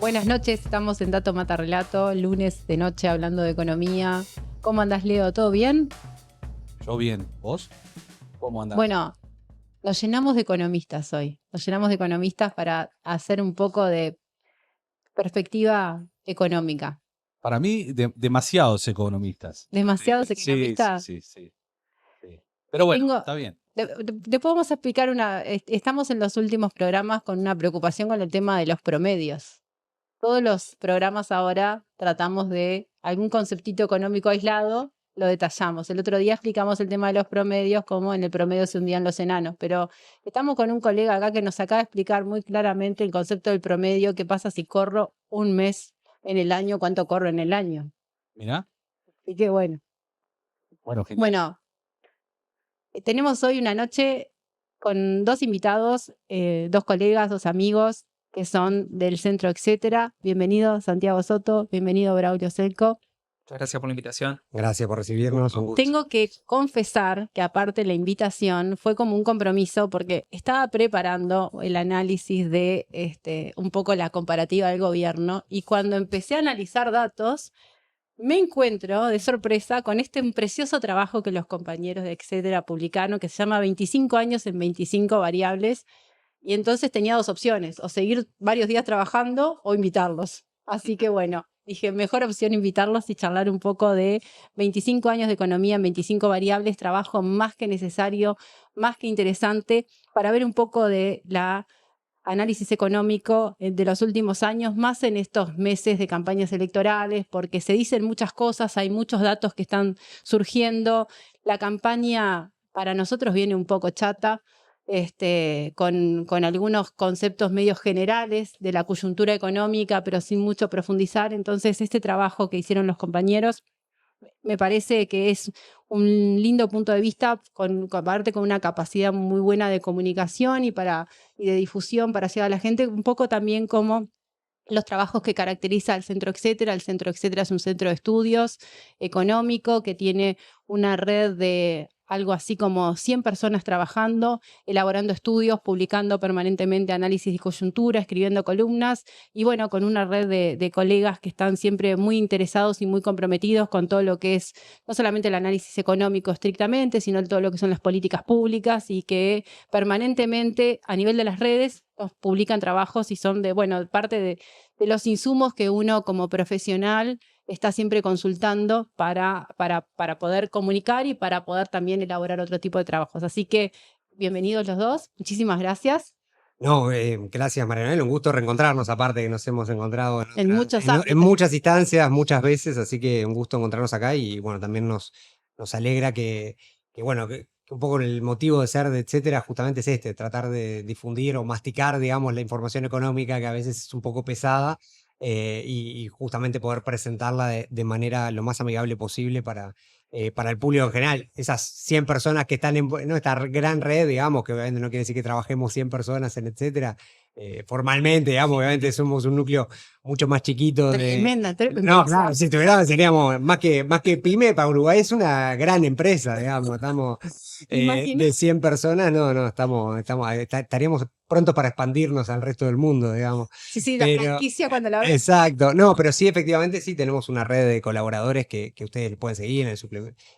Buenas noches, estamos en Dato Mata Relato, lunes de noche hablando de economía. ¿Cómo andás, Leo? ¿Todo bien? Yo bien. ¿Vos? ¿Cómo andás? Bueno, nos llenamos de economistas hoy. Nos llenamos de economistas para hacer un poco de perspectiva económica. Para mí, demasiados economistas. Demasiados Sí, economistas. sí. Pero bueno, Tengo, está bien. Después vamos a explicar estamos en los últimos programas con una preocupación con el tema de los promedios. Todos los programas ahora tratamos de algún conceptito económico aislado, lo detallamos. El otro día explicamos el tema de los promedios, cómo en el promedio se hundían los enanos, pero estamos con un colega acá que nos acaba de explicar muy claramente el concepto del promedio, qué pasa si corro un mes en el año, cuánto corro en el año. Mirá. Así que bueno. Bueno, genial. Bueno, tenemos hoy una noche con dos invitados, dos colegas, dos amigos que son del Centro Etcétera. Bienvenido Santiago Soto, bienvenido Braulio Selco. Muchas gracias por la invitación. Gracias por recibirnos, un gusto. Tengo que confesar que aparte la invitación fue como un compromiso porque estaba preparando el análisis de un poco la comparativa del gobierno y cuando empecé a analizar datos me encuentro de sorpresa con un precioso trabajo que los compañeros de Etcétera publicaron que se llama 25 años en 25 variables y entonces tenía dos opciones, o seguir varios días trabajando o invitarlos. Así que bueno, dije, mejor opción invitarlos y charlar un poco de 25 años de economía en 25 variables, trabajo más que necesario, más que interesante, para ver un poco de la análisis económico de los últimos años, más en estos meses de campañas electorales, porque se dicen muchas cosas, hay muchos datos que están surgiendo. La campaña para nosotros viene un poco chata, con algunos conceptos medios generales de la coyuntura económica, pero sin mucho profundizar. Entonces, este trabajo que hicieron los compañeros me parece que es un lindo punto de vista, aparte con una capacidad muy buena de comunicación y de difusión para llegar a la gente, un poco también como los trabajos que caracteriza al Centro Etcétera. El Centro Etcétera es un centro de estudios económico que tiene una red de algo así como 100 personas trabajando, elaborando estudios, publicando permanentemente análisis de coyuntura, escribiendo columnas y bueno, con una red de colegas que están siempre muy interesados y muy comprometidos con todo lo que es no solamente el análisis económico estrictamente, sino todo lo que son las políticas públicas y que permanentemente a nivel de las redes publican trabajos y son parte de los insumos que uno como profesional está siempre consultando para poder comunicar y para poder también elaborar otro tipo de trabajos. Así que bienvenidos los dos, muchísimas gracias. No, gracias Marianela, un gusto reencontrarnos, aparte que nos hemos encontrado En muchos en ámbitos. muchas instancias, muchas veces, así que un gusto encontrarnos acá y bueno, también nos alegra que un poco el motivo de ser de Etcétera justamente es tratar de difundir o masticar, digamos, la información económica que a veces es un poco pesada y justamente poder presentarla de manera lo más amigable posible para el público en general. Esas 100 personas que están en esta gran red, digamos, que obviamente no quiere decir que trabajemos 100 personas en Etcétera, formalmente, digamos, obviamente somos un núcleo mucho más chiquito. Tremenda. No, claro, si tuviéramos seríamos más que pyme, para Uruguay es una gran empresa, digamos, estamos de 100 personas, estaríamos prontos para expandirnos al resto del mundo, digamos. Sí, la franquicia cuando la ves. Exacto, no, pero sí, efectivamente, sí tenemos una red de colaboradores que ustedes pueden seguir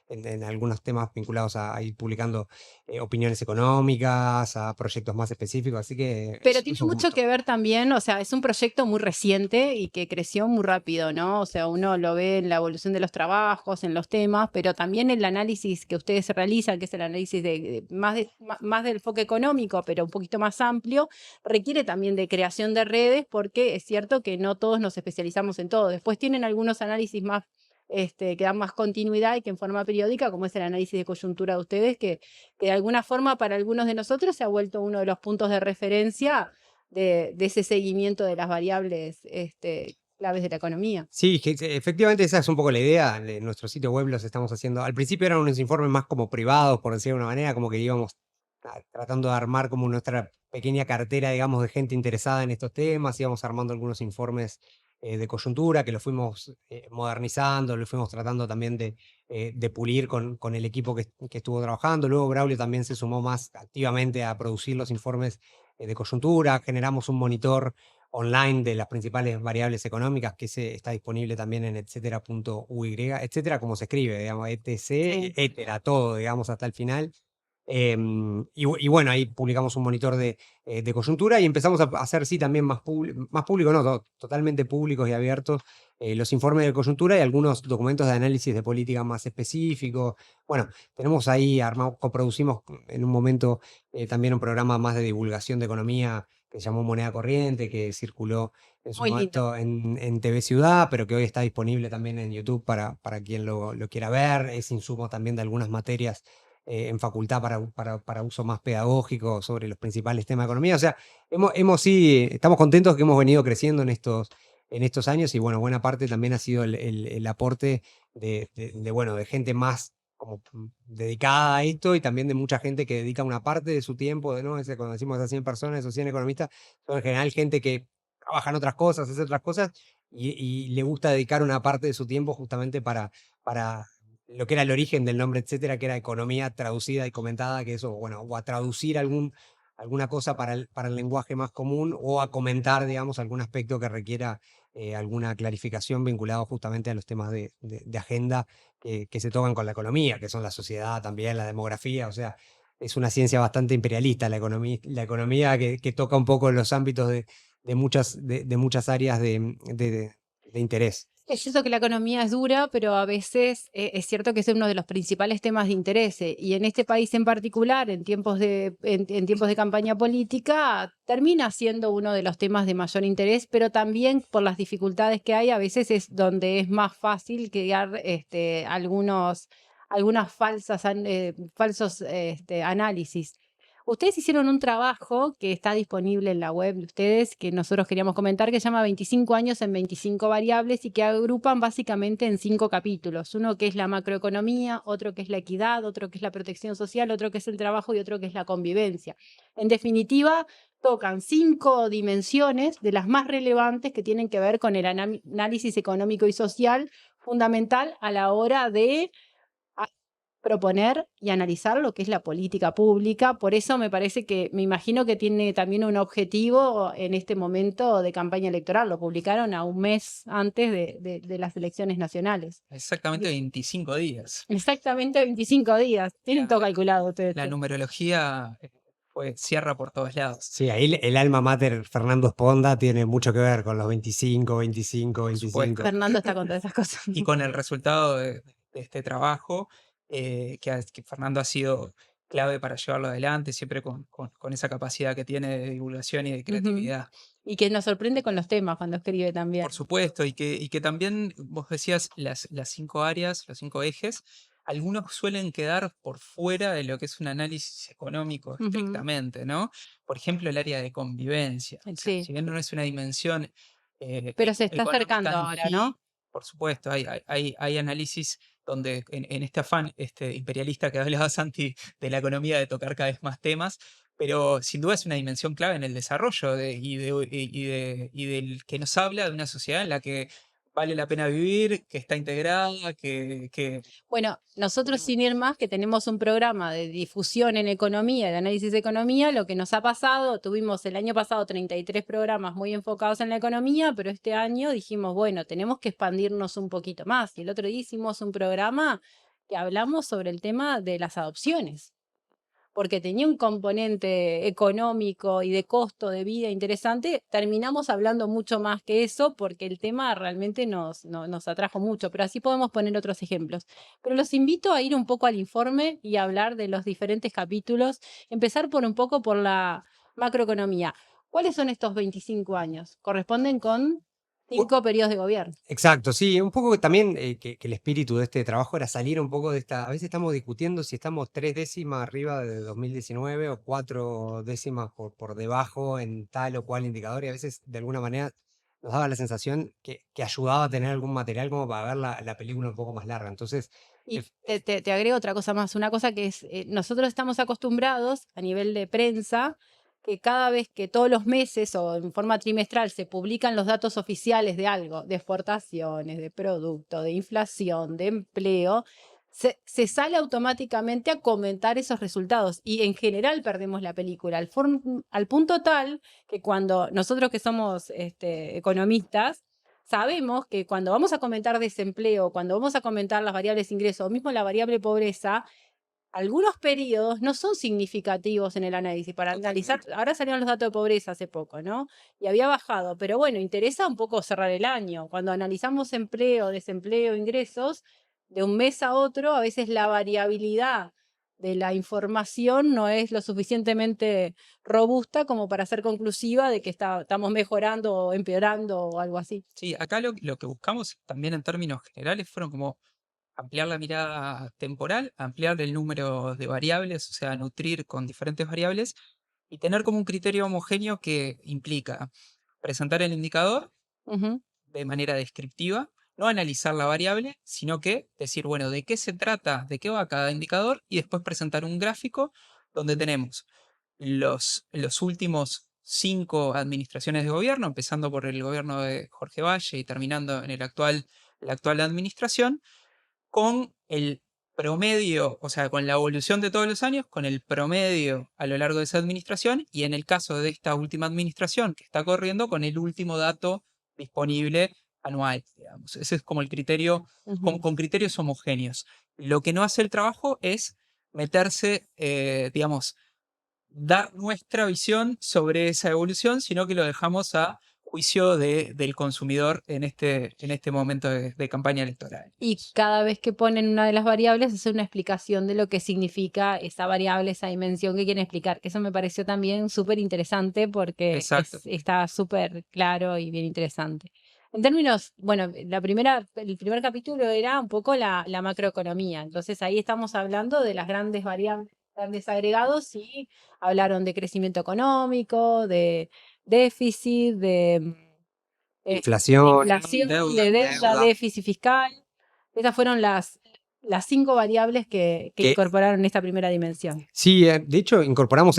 en algunos temas vinculados a ir publicando opiniones económicas, a proyectos más específicos, así que... Pero tiene mucho que ver también, o sea, es un proyecto muy reciente y que creció muy rápido, ¿no? O sea, uno lo ve en la evolución de los trabajos, en los temas, pero también el análisis que ustedes realizan, que es el análisis más del enfoque económico, pero un poquito más amplio, requiere también de creación de redes, porque es cierto que no todos nos especializamos en todo. Después tienen algunos análisis más que dan más continuidad y que en forma periódica, como es el análisis de coyuntura de ustedes, que de alguna forma para algunos de nosotros se ha vuelto uno de los puntos de referencia de ese seguimiento de las variables claves de la economía. Sí, efectivamente esa es un poco la idea. De nuestro sitio web los estamos haciendo. Al principio eran unos informes más como privados, por decirlo de una manera, como que íbamos tratando de armar como nuestra pequeña cartera, digamos, de gente interesada en estos temas. Íbamos armando algunos informes de coyuntura que los fuimos modernizando, los fuimos tratando también de pulir con el equipo que estuvo trabajando. Luego Braulio también se sumó más activamente a producir los informes de coyuntura. Generamos un monitor online de las principales variables económicas, que está disponible también en etcétera.uy, etcétera como se escribe, digamos, etc, etcétera, todo, digamos, hasta el final. Y bueno, ahí publicamos un monitor de coyuntura y empezamos a hacer, sí, también más público, no, totalmente públicos y abiertos, los informes de coyuntura y algunos documentos de análisis de política más específicos. Bueno, tenemos ahí coproducimos en un momento también un programa más de divulgación de economía que se llamó Moneda Corriente, que circuló en su momento en TV Ciudad, pero que hoy está disponible también en YouTube para quien lo quiera ver. Es insumo también de algunas materias en facultad para uso más pedagógico sobre los principales temas de economía. O sea, sí, estamos contentos que hemos venido creciendo en estos años y bueno, buena parte también ha sido el aporte de gente más como dedicada a esto y también de mucha gente que dedica una parte de su tiempo, ¿no? Cuando decimos a 100 personas o 100 economistas, son en general gente que trabaja en otras cosas, hace otras cosas y le gusta dedicar una parte de su tiempo justamente para lo que era el origen del nombre, etcétera, que era economía traducida y comentada, que eso, bueno, o a traducir alguna cosa para el lenguaje más común o a comentar, digamos, algún aspecto que requiera alguna clarificación vinculado justamente a los temas de agenda que se tocan con la economía, que son la sociedad también, la demografía, o sea, es una ciencia bastante imperialista la economía que toca un poco los ámbitos de muchas áreas de interés. Es cierto que la economía es dura, pero a veces es cierto que es uno de los principales temas de interés. Y en este país en particular, en tiempos de campaña política, termina siendo uno de los temas de mayor interés, pero también por las dificultades que hay, a veces es donde es más fácil crear algunos falsos análisis. Ustedes hicieron un trabajo que está disponible en la web de ustedes, que nosotros queríamos comentar, que se llama 25 años en 25 variables y que agrupan básicamente en 5 capítulos. Uno que es la macroeconomía, otro que es la equidad, otro que es la protección social, otro que es el trabajo y otro que es la convivencia. En definitiva, tocan 5 dimensiones de las más relevantes que tienen que ver con el análisis económico y social fundamental a la hora de proponer y analizar lo que es la política pública. Por eso me imagino que tiene también un objetivo en este momento de campaña electoral. Lo publicaron a un mes antes de las elecciones nacionales. Exactamente 25 días. Exactamente 25 días. Tienen todo calculado ustedes. La numerología cierra por todos lados. Sí, ahí el alma mater Fernando Esponda tiene mucho que ver con los 25. Fernando está con todas esas cosas. Y con el resultado de este trabajo, que Fernando ha sido clave para llevarlo adelante, siempre con esa capacidad que tiene de divulgación y de creatividad. Y que nos sorprende con los temas cuando escribe también. Por supuesto, y que también, vos decías, las 5 áreas, los 5 ejes, algunos suelen quedar por fuera de lo que es un análisis económico estrictamente, ¿no? Por ejemplo, el área de convivencia. O sea, si bien no es una dimensión pero se está acercando ahora, ¿no? Por supuesto, hay análisis donde en este afán imperialista que hablaba Santi de la economía de tocar cada vez más temas, pero sin duda es una dimensión clave en el desarrollo y del que nos habla de una sociedad en la que vale la pena vivir, que está integrada, que... Bueno, nosotros sin ir más, que tenemos un programa de difusión en economía, de análisis de economía, lo que nos ha pasado, tuvimos el año pasado 33 programas muy enfocados en la economía, pero este año dijimos, bueno, tenemos que expandirnos un poquito más. Y el otro día hicimos un programa que hablamos sobre el tema de las adopciones, porque tenía un componente económico y de costo de vida interesante, terminamos hablando mucho más que eso porque el tema realmente nos atrajo mucho, pero así podemos poner otros ejemplos. Pero los invito a ir un poco al informe y a hablar de los diferentes capítulos, empezar un poco por la macroeconomía. ¿Cuáles son estos 25 años? Corresponden con 5 periodos de gobierno. Exacto, sí, un poco también que el espíritu de este trabajo era salir un poco de esta, a veces estamos discutiendo si estamos 3 décimas arriba de 2019 o 4 décimas por debajo en tal o cual indicador y a veces de alguna manera nos daba la sensación que ayudaba a tener algún material como para ver la película un poco más larga. Entonces, y te agrego otra cosa más, una cosa que es, nosotros estamos acostumbrados a nivel de prensa que cada vez que todos los meses o en forma trimestral se publican los datos oficiales de algo, de exportaciones, de producto, de inflación, de empleo, se sale automáticamente a comentar esos resultados y en general perdemos la película al punto tal que cuando nosotros que somos economistas sabemos que cuando vamos a comentar desempleo, cuando vamos a comentar las variables ingresos o mismo la variable pobreza, algunos periodos no son significativos en el análisis. Para analizar, ahora salieron los datos de pobreza hace poco, ¿no? Y había bajado, pero bueno, interesa un poco cerrar el año. Cuando analizamos empleo, desempleo, ingresos, de un mes a otro, a veces la variabilidad de la información no es lo suficientemente robusta como para ser conclusiva de que estamos mejorando o empeorando o algo así. Sí, acá lo que buscamos también en términos generales fueron como ampliar la mirada temporal, ampliar el número de variables, o sea, nutrir con diferentes variables y tener como un criterio homogéneo que implica presentar el indicador Ujú. de manera descriptiva, no analizar la variable, sino que decir, bueno, de qué se trata, de qué va cada indicador y después presentar un gráfico donde tenemos los últimos 5 administraciones de gobierno, empezando por el gobierno de Jorge Valle y terminando en la actual administración, con el promedio, o sea, con la evolución de todos los años, con el promedio a lo largo de esa administración y en el caso de esta última administración que está corriendo, con el último dato disponible anual, digamos. Ese es como el criterio, con criterios homogéneos. Lo que no hace el trabajo es meterse, digamos, dar nuestra visión sobre esa evolución, sino que lo dejamos a juicio del consumidor en este momento de campaña electoral. Y cada vez que ponen una de las variables, es una explicación de lo que significa esa variable, esa dimensión que quieren explicar. Eso me pareció también súper interesante porque está súper claro y bien interesante. En términos, bueno, el primer capítulo era un poco la macroeconomía. Entonces ahí estamos hablando de las grandes variables, grandes agregados, y hablaron de crecimiento económico, de déficit, de Inflación, de deuda, déficit fiscal. Esas fueron las 5 variables que incorporaron esta primera dimensión. Sí, de hecho incorporamos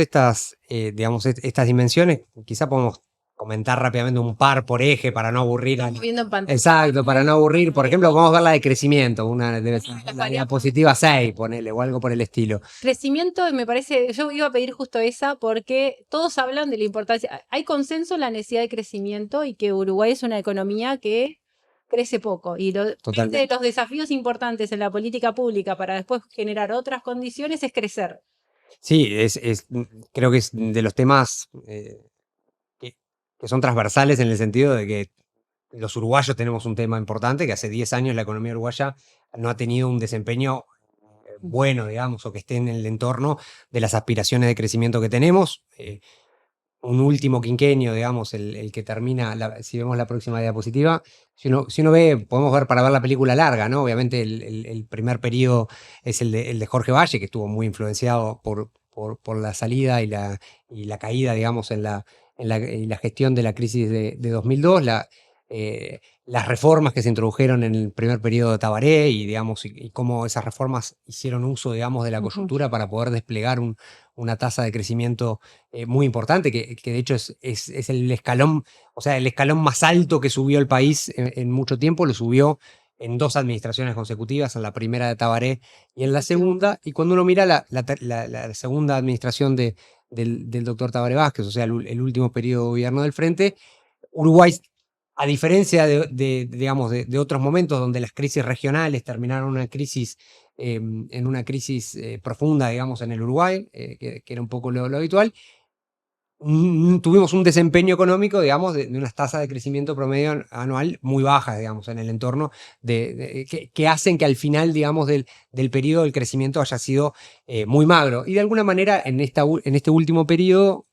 digamos, estas dimensiones. Quizá podemos comentar rápidamente un par por eje para no aburrir. Viendo en pantalla. Exacto, para no aburrir. Por ejemplo, vamos a ver la de crecimiento, la diapositiva 6, ponele, o algo por el estilo. Crecimiento, me parece, yo iba a pedir justo esa porque todos hablan de la importancia. Hay consenso en la necesidad de crecimiento y que Uruguay es una economía que crece poco. Y de los desafíos importantes en la política pública para después generar otras condiciones es crecer. Sí, creo que es de los temas que son transversales en el sentido de que los uruguayos tenemos un tema importante, que hace 10 años la economía uruguaya no ha tenido un desempeño bueno, digamos, o que esté en el entorno de las aspiraciones de crecimiento que tenemos. Un último quinquenio, digamos, el que termina, si vemos la próxima diapositiva, si uno ve, podemos ver para ver la película larga, ¿no? Obviamente el primer periodo es el de Jorge Valle, que estuvo muy influenciado por la salida y la caída, digamos, en la gestión de la crisis de 2002, las reformas que se introdujeron en el primer periodo de Tabaré y, digamos, y cómo esas reformas hicieron uso, digamos, de la coyuntura para poder desplegar una tasa de crecimiento muy importante, que de hecho es el escalón, o sea, el escalón más alto que subió el país en mucho tiempo, lo subió en 2 administraciones consecutivas, en la primera de Tabaré y en la segunda. Y cuando uno mira la segunda administración del doctor Tabaré Vázquez, o sea, el último periodo de gobierno del Frente, Uruguay, a diferencia digamos, de otros momentos donde las crisis regionales terminaron en una crisis profunda, digamos, en el Uruguay, que era un poco lo habitual, tuvimos un desempeño económico, digamos, de unas tasas de crecimiento promedio anual muy bajas, digamos, en el entorno, que hacen que al final, digamos, del periodo el crecimiento haya sido muy magro. Y de alguna manera, en este último periodo,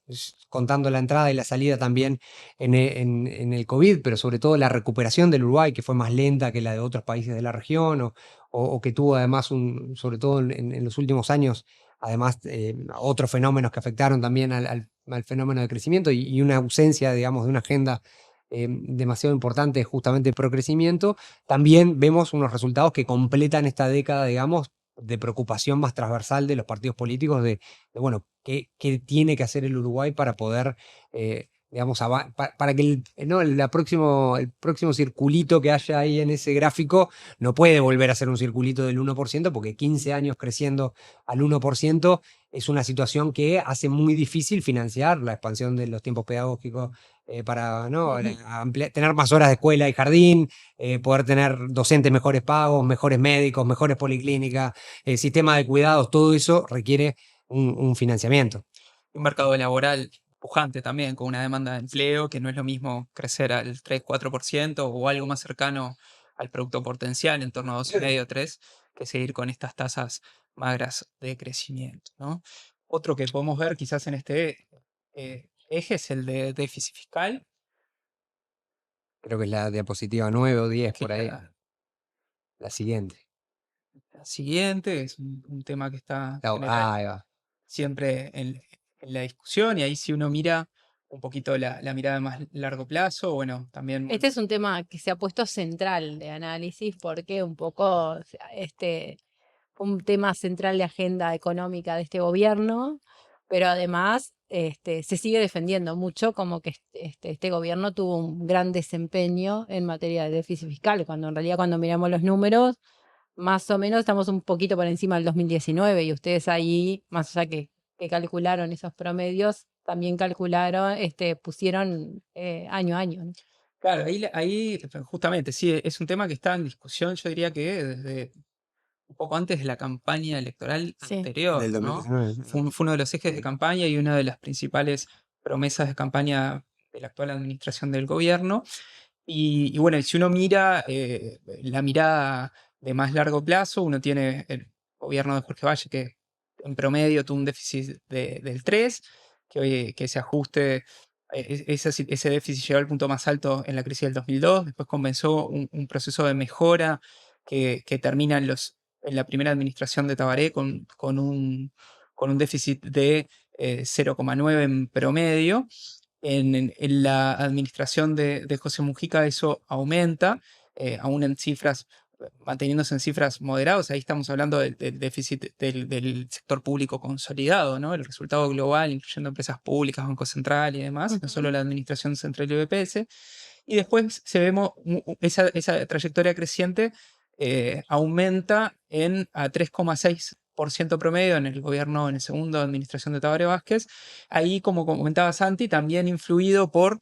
contando la entrada y la salida también en el COVID, pero sobre todo la recuperación del Uruguay, que fue más lenta que la de otros países de la región, o que tuvo además, sobre todo en los últimos años, además otros fenómenos que afectaron también al fenómeno de crecimiento y una ausencia, digamos, de una agenda demasiado importante justamente pro crecimiento. También vemos unos resultados que completan esta década, digamos, de preocupación más transversal de los partidos políticos de bueno, ¿qué tiene que hacer el Uruguay para poder digamos, para que el próximo circulito que haya ahí en ese gráfico no puede volver a ser un circulito del 1%, porque 15 años creciendo al 1% es una situación que hace muy difícil financiar la expansión de los tiempos pedagógicos para tener más horas de escuela y jardín, poder tener docentes mejores pagos, mejores médicos, mejores policlínicas, sistema de cuidados, todo eso requiere un financiamiento. Un mercado laboral pujante también, con una demanda de empleo, que no es lo mismo crecer al 3-4% o algo más cercano al producto potencial, en torno a 2,5-3%, que seguir con estas tasas magras de crecimiento, ¿no? Otro que podemos ver quizás en este eje es el de déficit fiscal. Creo que es la diapositiva 9 o 10 por ahí. La siguiente. La siguiente es un tema que está Ahí va. siempre en la discusión, y ahí si uno mira un poquito la mirada de más largo plazo, bueno, también... Este es un tema que se ha puesto central de análisis porque un poco un tema central de agenda económica de este gobierno, pero además se sigue defendiendo mucho como que este gobierno tuvo un gran desempeño en materia de déficit fiscal, cuando en realidad cuando miramos los números, más o menos estamos un poquito por encima del 2019 y ustedes ahí, más allá que calcularon esos promedios, también calcularon, pusieron año a año, ¿no? Claro, ahí justamente, sí, es un tema que está en discusión, yo diría que desde un poco antes de la campaña electoral anterior, Del ¿no? 2019. Fue uno de los ejes de campaña y una de las principales promesas de campaña de la actual administración del gobierno. Y bueno, si uno mira la mirada de más largo plazo, uno tiene el gobierno de Jorge Valle, que en promedio tuvo un déficit del 3%, que ese ajuste, ese déficit llegó al punto más alto en la crisis del 2002, después comenzó un proceso de mejora que termina en la primera administración de Tabaré con un déficit de 0,9 en promedio. En la administración de José Mujica eso aumenta, aún en cifras, manteniéndose en cifras moderadas. Ahí estamos hablando del déficit del sector público consolidado, ¿no? El resultado global, incluyendo empresas públicas, Banco Central y demás, no solo la administración central y BPS. Y después vemos esa trayectoria creciente aumenta a 3,6% promedio en el gobierno, en el segundo administración de Tabaré Vázquez. Ahí, como comentaba Santi, también influido por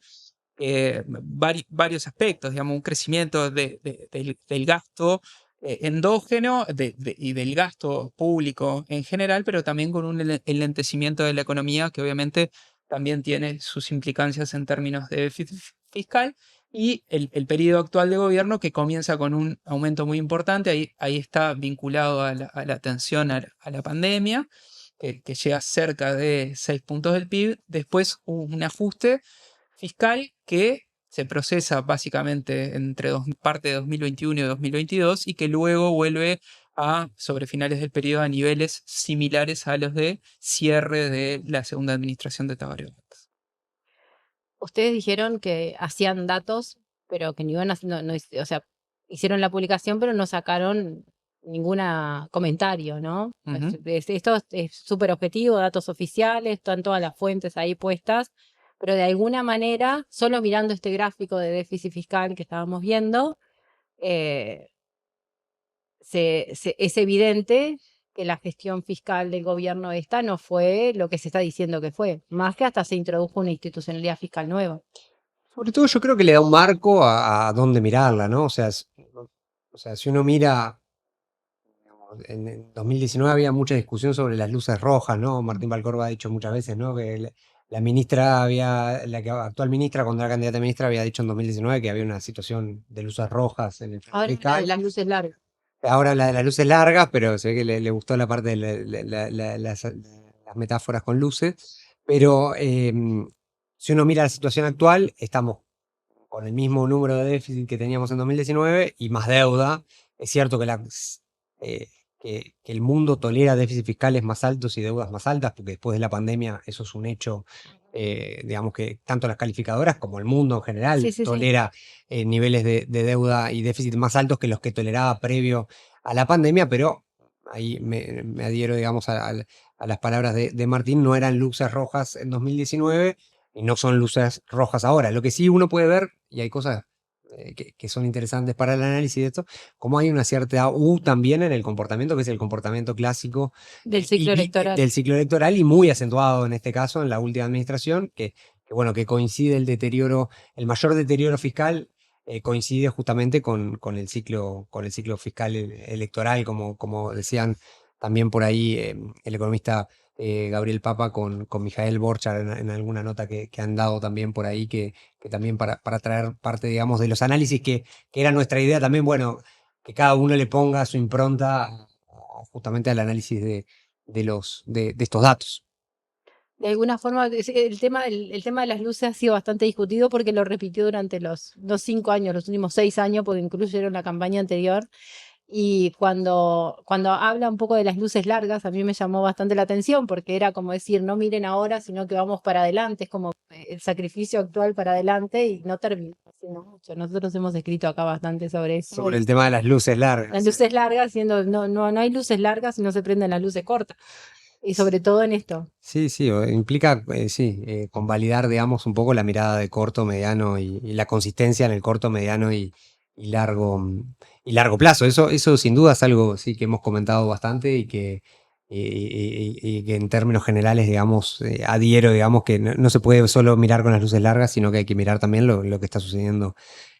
varios aspectos, digamos, un crecimiento del gasto endógeno y del gasto público en general, pero también con un enlentecimiento de la economía que obviamente también tiene sus implicancias en términos de déficit fiscal. Y el periodo actual de gobierno que comienza con un aumento muy importante, ahí está vinculado a la atención a la pandemia, que llega cerca de 6 puntos del PIB. Después un ajuste fiscal que se procesa básicamente entre parte de 2021 y 2022 y que luego vuelve sobre finales del periodo a niveles similares a los de cierre de la segunda administración de Tabaré Vázquez. Ustedes dijeron que hacían datos, pero que o sea, hicieron la publicación, pero no sacaron ningún comentario, ¿no? Esto es súper objetivo, datos oficiales, están todas las fuentes ahí puestas, pero de alguna manera, solo mirando este gráfico de déficit fiscal que estábamos viendo, es evidente que la gestión fiscal del gobierno esta no fue lo que se está diciendo que fue, más que hasta se introdujo una institucionalidad fiscal nueva. Sobre todo yo creo que le da un marco a dónde mirarla, ¿no? O sea, si uno mira, en 2019 había mucha discusión sobre las luces rojas, ¿no? Martín Valcorba ha dicho muchas veces, ¿no? Que la actual ministra, cuando era candidata a ministra, había dicho en 2019 que había una situación de luces rojas en el Ahora fiscal. de las luces largas. Ahora habla de las luces largas, pero se ve que le gustó la parte de las metáforas con luces. Pero si uno mira la situación actual, estamos con el mismo número de déficit que teníamos en 2019 y más deuda. Es cierto que el mundo tolera déficits fiscales más altos y deudas más altas, porque después de la pandemia eso es un hecho, digamos que tanto las calificadoras como el mundo en general tolera niveles de deuda y déficit más altos que los que toleraba previo a la pandemia, pero ahí me adhiero, digamos, a las palabras de Martín, no eran luces rojas en 2019, no son luces rojas ahora. Lo que sí uno puede ver, y hay cosas que son interesantes para el análisis de esto, como hay una cierta U también en el comportamiento, que es el comportamiento clásico Del ciclo electoral. del ciclo electoral, y muy acentuado en este caso en la última administración, que coincide el mayor deterioro fiscal coincide justamente con el ciclo fiscal electoral, como decían también por ahí el economista Gabriel Papa con Mijael Borchar en alguna nota que han dado también por ahí, que también para traer parte, digamos, de los análisis que era nuestra idea también, bueno, que cada uno le ponga su impronta justamente al análisis de estos datos. De alguna forma, el tema de las luces ha sido bastante discutido porque lo repitió durante los 5 años, los últimos 6 años, porque incluyeron la campaña anterior. Y cuando habla un poco de las luces largas, a mí me llamó bastante la atención porque era como decir, no miren ahora, sino que vamos para adelante, es como el sacrificio actual para adelante y no termina haciendo mucho. Nosotros hemos escrito acá bastante sobre eso. Sobre el tema de las luces largas. Las luces largas, siendo no hay luces largas si no se prenden las luces cortas. Y sobre todo en esto. Sí, implica, convalidar, digamos, un poco la mirada de corto, mediano y la consistencia en el corto, mediano y largo plazo. Eso sin duda es algo sí que hemos comentado bastante y que en términos generales, digamos, adhiero, digamos, que no se puede solo mirar con las luces largas, sino que hay que mirar también lo que está sucediendo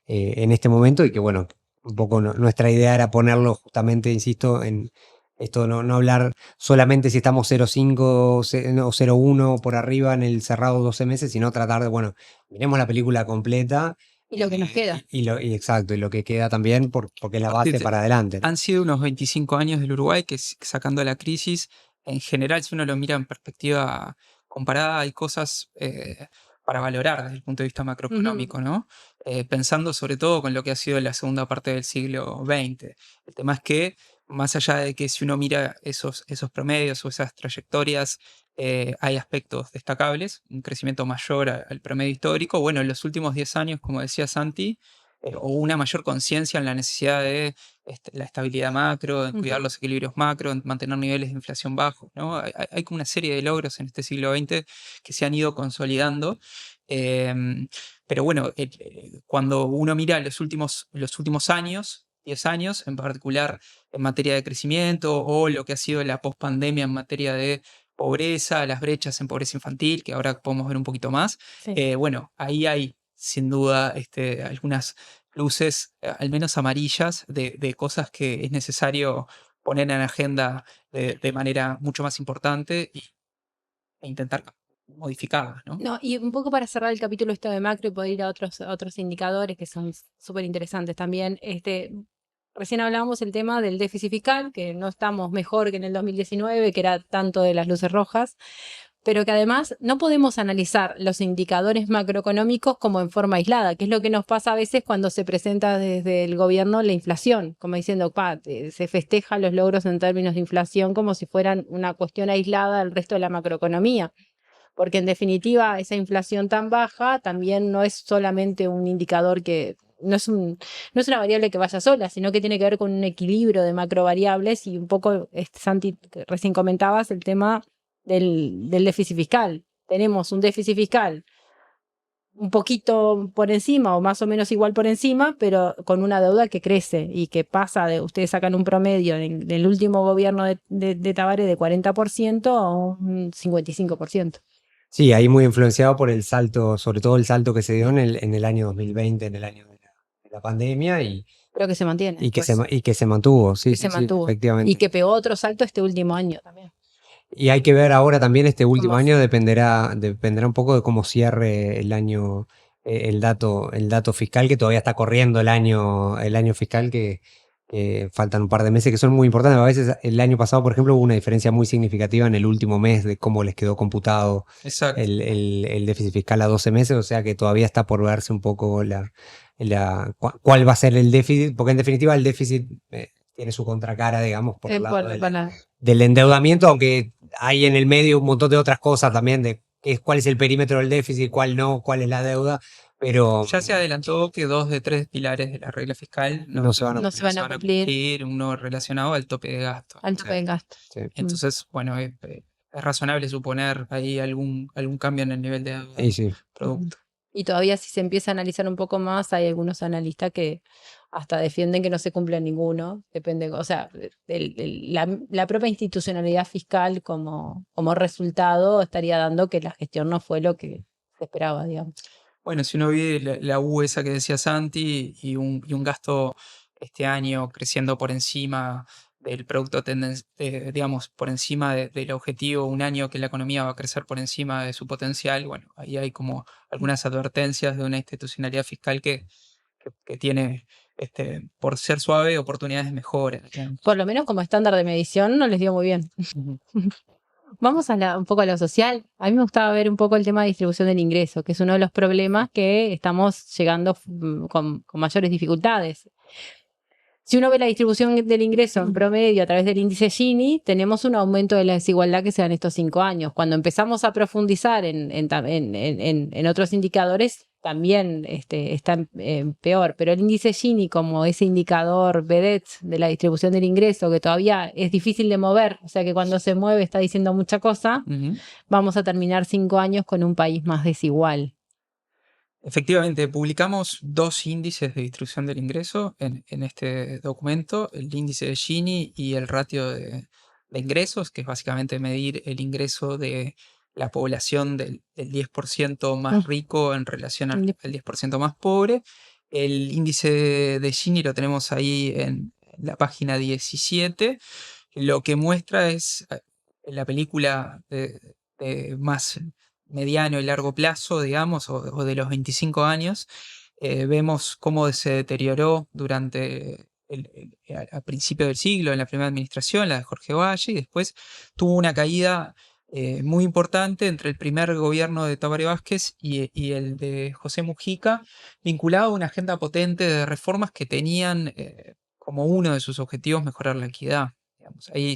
en este momento y que, bueno, un poco nuestra idea era ponerlo justamente, insisto, en esto, no hablar solamente si estamos 0,5 o 0,1 por arriba en el cerrado 12 meses, sino tratar de, bueno, miremos la película completa. Y lo que nos queda. Exacto, y lo que queda también porque es la base para adelante. Han sido unos 25 años del Uruguay que, sacando la crisis, en general, si uno lo mira en perspectiva comparada, hay cosas para valorar desde el punto de vista macroeconómico, ¿no? Pensando sobre todo con lo que ha sido la segunda parte del siglo XX. El tema es que, más allá de que si uno mira esos promedios o esas trayectorias, hay aspectos destacables, un crecimiento mayor al promedio histórico. Bueno, en los últimos 10 años, como decía Santi, o una mayor conciencia en la necesidad de la estabilidad macro, en cuidar los equilibrios macro, en mantener niveles de inflación bajos, ¿no? Hay como una serie de logros en este siglo XX que se han ido consolidando. Pero bueno, cuando uno mira los últimos años, 10 años, en particular en materia de crecimiento o lo que ha sido la pospandemia en materia de pobreza, las brechas en pobreza infantil, que ahora podemos ver un poquito más, Sí. bueno, ahí hay sin duda algunas luces, al menos amarillas, de cosas que es necesario poner en agenda de manera mucho más importante e intentar modificarlas, ¿no? No, y un poco para cerrar el capítulo esto de macro y poder ir a otros indicadores que son súper interesantes también. Recién hablábamos el tema del déficit fiscal, que no estamos mejor que en el 2019, que era tanto de las luces rojas, pero que además no podemos analizar los indicadores macroeconómicos como en forma aislada, que es lo que nos pasa a veces cuando se presenta desde el gobierno la inflación, como diciendo, se festeja los logros en términos de inflación como si fueran una cuestión aislada del resto de la macroeconomía. Porque en definitiva esa inflación tan baja también no es solamente un indicador que no es una variable que vaya sola, sino que tiene que ver con un equilibrio de macrovariables y un poco, Santi, que recién comentabas el tema del déficit fiscal. Tenemos un déficit fiscal un poquito por encima o más o menos igual por encima, pero con una deuda que crece y que pasa ustedes sacan un promedio del último gobierno de Tabaré de 40% a un 55%. Sí, ahí muy influenciado por el salto, sobre todo el salto que se dio en el año 2020, en el año de la pandemia. Pero que se mantiene. Y que se mantuvo, sí, se mantuvo. efectivamente. Y que pegó otro salto este último año también. Y hay que ver ahora también este último año, dependerá un poco de cómo cierre el año, el dato fiscal, que todavía está corriendo el año fiscal, que faltan un par de meses que son muy importantes. A veces el año pasado, por ejemplo, hubo una diferencia muy significativa en el último mes de cómo les quedó computado el déficit fiscal a 12 meses, o sea que todavía está por verse un poco cuál va a ser el déficit, porque en definitiva el déficit tiene su contracara, digamos, por el lado del endeudamiento, aunque hay en el medio un montón de otras cosas también, de cuál es el perímetro del déficit, cuál no, cuál es la deuda. Pero ya se adelantó que 2 de 3 pilares de la regla fiscal no se van a cumplir, uno relacionado al tope de gasto. Al tope de gasto. Sí. Entonces, bueno, es razonable suponer ahí algún cambio en el nivel de Sí. producto. Y todavía si se empieza a analizar un poco más, hay algunos analistas que hasta defienden que no se cumple ninguno. Depende, o sea, la propia institucionalidad fiscal como resultado estaría dando que la gestión no fue lo que se esperaba, digamos. Bueno, si uno ve la U esa que decía Santi y un gasto este año creciendo por encima del producto digamos, por encima del objetivo, un año que la economía va a crecer por encima de su potencial, bueno, ahí hay como algunas advertencias de una institucionalidad fiscal que tiene, por ser suave, oportunidades de mejora, digamos. Por lo menos como estándar de medición no les dio muy bien. Ujú. Vamos un poco a lo social. A mí me gustaba ver un poco el tema de distribución del ingreso, que es uno de los problemas que estamos llegando con mayores dificultades. Si uno ve la distribución del ingreso en promedio a través del índice Gini, tenemos un aumento de la desigualdad que se da en estos 5 años. Cuando empezamos a profundizar en otros indicadores, también está peor. Pero el índice Gini, como ese indicador vedette de la distribución del ingreso, que todavía es difícil de mover, o sea que cuando se mueve está diciendo mucha cosa, vamos a terminar 5 años con un país más desigual. Efectivamente, publicamos 2 índices de distribución del ingreso en este documento, el índice de Gini y el ratio de ingresos, que es básicamente medir el ingreso de la población del 10% más rico en relación al 10% más pobre. El índice de Gini lo tenemos ahí en la página 17. Lo que muestra es la película de más mediano y largo plazo, digamos, o de los 25 años, vemos cómo se deterioró durante a principio del siglo, en la primera administración, la de Jorge Valle, y después tuvo una caída muy importante entre el primer gobierno de Tabaré Vázquez y el de José Mujica, vinculado a una agenda potente de reformas que tenían como uno de sus objetivos mejorar la equidad. Digamos, ahí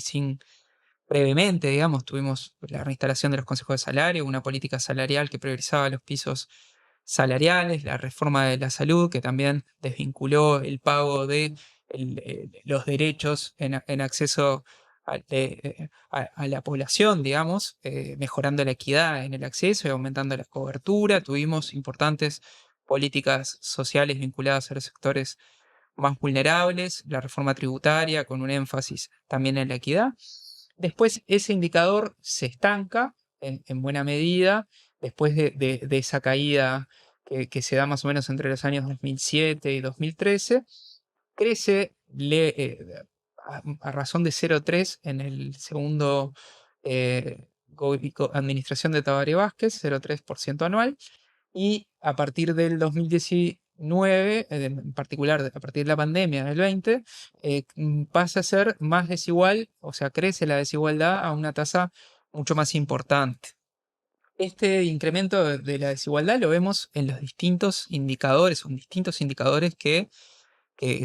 brevemente, digamos, tuvimos la reinstalación de los consejos de salario, una política salarial que priorizaba los pisos salariales, la reforma de la salud, que también desvinculó el pago de los derechos en acceso a la población, digamos, mejorando la equidad en el acceso y aumentando la cobertura. Tuvimos importantes políticas sociales vinculadas a los sectores más vulnerables, la reforma tributaria con un énfasis también en la equidad. Después ese indicador se estanca en buena medida, después de esa caída que se da más o menos entre los años 2007 y 2013, crece a razón de 0,3 en el segundo administración de Tabaré Vázquez, 0,3% anual, y a partir del 2019, en particular a partir de la pandemia del 20, pasa a ser más desigual, o sea, crece la desigualdad a una tasa mucho más importante. Este incremento de la desigualdad lo vemos en los distintos indicadores, son distintos indicadores que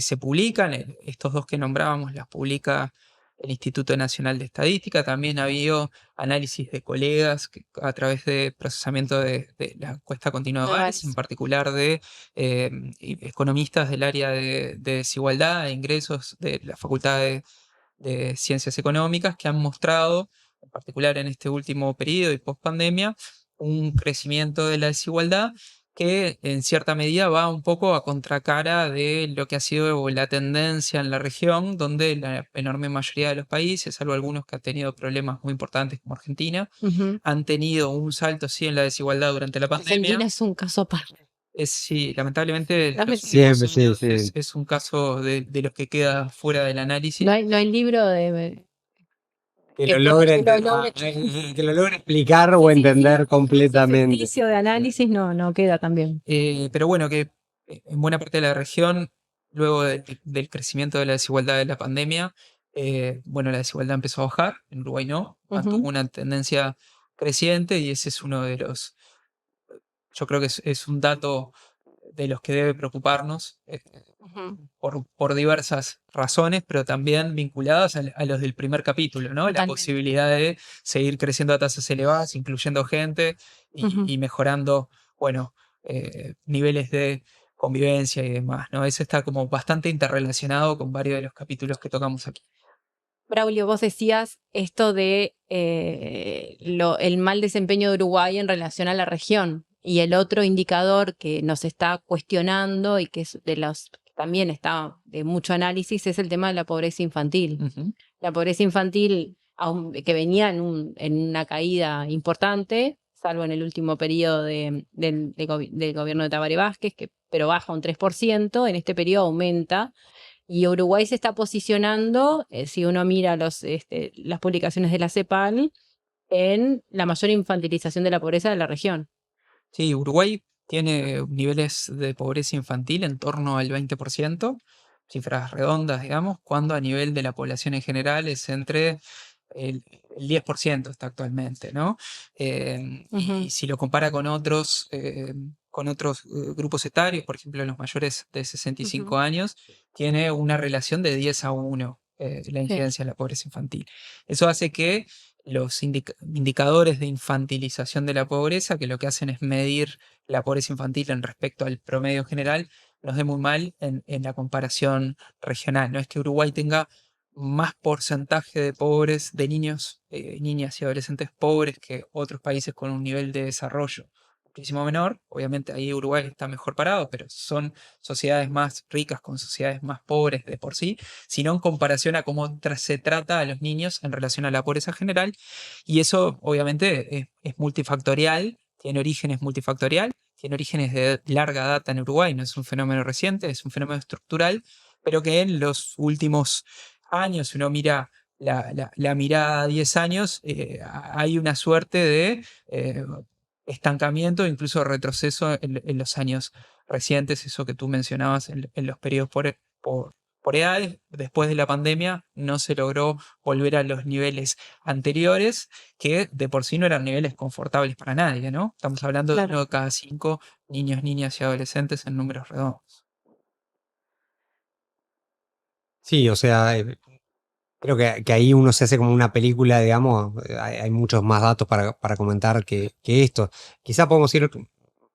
se publican, estos 2 que nombrábamos las publica el Instituto Nacional de Estadística. También ha habido análisis de colegas a través de procesamiento de la encuesta continua de Valls, en particular de economistas del área de desigualdad e ingresos de la Facultad de Ciencias Económicas, que han mostrado, en particular en este último periodo y post-pandemia, un crecimiento de la desigualdad que en cierta medida va un poco a contracara de lo que ha sido la tendencia en la región, donde la enorme mayoría de los países, salvo algunos que han tenido problemas muy importantes como Argentina, han tenido un salto sí en la desigualdad durante la pandemia. Argentina es un caso aparte. Sí, lamentablemente Siempre, sí. Es un caso de los que queda fuera del análisis. No hay libro de... Que lo logre explicar o entender completamente. El ejercicio de análisis no queda también. Pero bueno, que en buena parte de la región, luego del crecimiento de la desigualdad de la pandemia, bueno, la desigualdad empezó a bajar, en Uruguay no, mantuvo una tendencia creciente y ese es uno de los, yo creo que es un dato de los que debe preocuparnos por diversas razones, pero también vinculadas a los del primer capítulo, ¿no? Totalmente. La posibilidad de seguir creciendo a tasas elevadas, incluyendo gente y mejorando, bueno, niveles de convivencia y demás, ¿no? Eso está como bastante interrelacionado con varios de los capítulos que tocamos aquí. Braulio, vos decías esto de el mal desempeño de Uruguay en relación a la región. Y el otro indicador que nos está cuestionando y que es de los que también está de mucho análisis es el tema de la pobreza infantil. La pobreza infantil que venía en una caída importante, salvo en el último periodo del gobierno de Tabaré Vázquez, pero baja un 3%, en este periodo aumenta. Y Uruguay se está posicionando, si uno mira las publicaciones de la CEPAL, en la mayor infantilización de la pobreza de la región. Sí, Uruguay tiene niveles de pobreza infantil en torno al 20%, cifras redondas, digamos, cuando a nivel de la población en general es entre el 10% está actualmente, ¿no? Y si lo compara con otros grupos etarios, por ejemplo, los mayores de 65 años, tiene una relación de 10-1 la incidencia de la pobreza infantil. Eso hace que los indicadores de infantilización de la pobreza, que lo que hacen es medir la pobreza infantil en respecto al promedio general, nos dé muy mal en la comparación regional. No es que Uruguay tenga más porcentaje de pobres, de niños, niñas y adolescentes pobres que otros países con un nivel de desarrollo muchísimo menor. Obviamente ahí Uruguay está mejor parado, pero son sociedades más ricas con sociedades más pobres de por sí, sino en comparación a cómo se trata a los niños en relación a la pobreza general. Y eso obviamente es multifactorial, tiene orígenes multifactorial, tiene orígenes de larga data en Uruguay, no es un fenómeno reciente, es un fenómeno estructural, pero que en los últimos años, si uno mira la mirada a 10 años, hay una suerte de estancamiento, incluso retroceso en los años recientes, eso que tú mencionabas en los periodos por edades. Después de la pandemia no se logró volver a los niveles anteriores, que de por sí no eran niveles confortables para nadie, ¿no? Estamos hablando de uno de cada 5 niños, niñas y adolescentes en números redondos. Sí, o sea, creo que ahí uno se hace como una película, digamos, hay muchos más datos para comentar que esto. Quizá podemos ir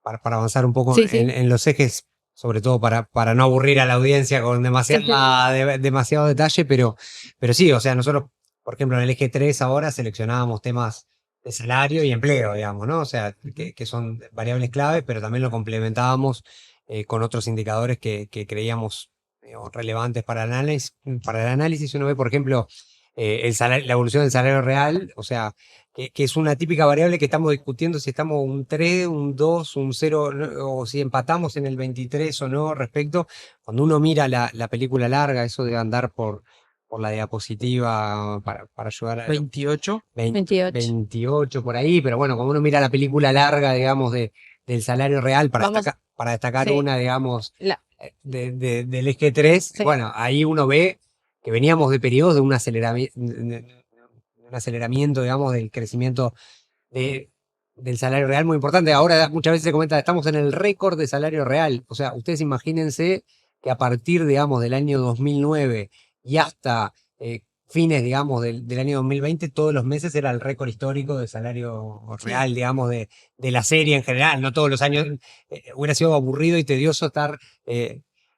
para avanzar un poco en los ejes, sobre todo para no aburrir a la audiencia con demasiado detalle, pero sí, o sea, nosotros, por ejemplo, en el eje 3 ahora seleccionábamos temas de salario y empleo, digamos, ¿no? O sea, que son variables clave, pero también lo complementábamos con otros indicadores que creíamos relevantes para el análisis. Uno ve, por ejemplo, la evolución del salario real, o sea, que es una típica variable que estamos discutiendo si estamos un 3, un 2, un 0, o si empatamos en el 23 o no respecto. Cuando uno mira la película larga, eso debe andar por la diapositiva para ayudar a... 28. 28 por ahí, pero bueno, cuando uno mira la película larga, digamos, del salario real, para destacar una, digamos... del eje 3, bueno, ahí uno ve que veníamos de periodos de un aceleramiento, digamos, del crecimiento del salario real muy importante. Ahora muchas veces se comenta, estamos en el récord de salario real. O sea, ustedes imagínense que a partir, digamos, del año 2009 y hasta fines, digamos, del año 2020, todos los meses era el récord histórico de salario real, digamos, de la serie en general. No todos los años. Hubiera sido aburrido y tedioso estar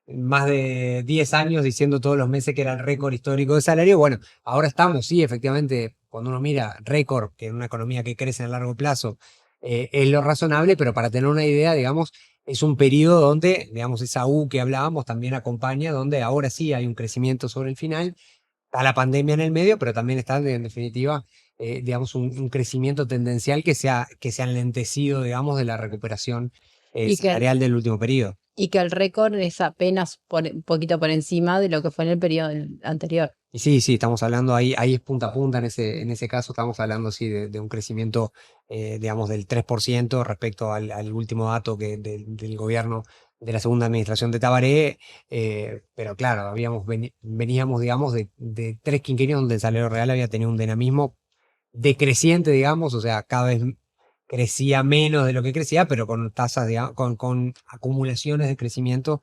más de 10 años diciendo todos los meses que era el récord histórico de salario. Bueno, ahora estamos, sí, efectivamente, cuando uno mira récord, que en una economía que crece a largo plazo, es lo razonable, pero para tener una idea, digamos, es un periodo donde, digamos, esa U que hablábamos también acompaña, donde ahora sí hay un crecimiento sobre el final. Está la pandemia en el medio, pero también está, en definitiva, digamos, un crecimiento tendencial que se ha enlentecido, digamos, de la recuperación salarial del último periodo. Y que el récord es apenas un poquito por encima de lo que fue en el periodo anterior. Y sí, estamos hablando ahí es punta a punta en ese caso, estamos hablando, sí, de un crecimiento, digamos, del 3% respecto al último dato del gobierno de la segunda administración de Tabaré, pero claro, veníamos, digamos, de 3 quinquenios donde el salario real había tenido un dinamismo decreciente, digamos, o sea, cada vez crecía menos de lo que crecía, pero con tasas, con acumulaciones de crecimiento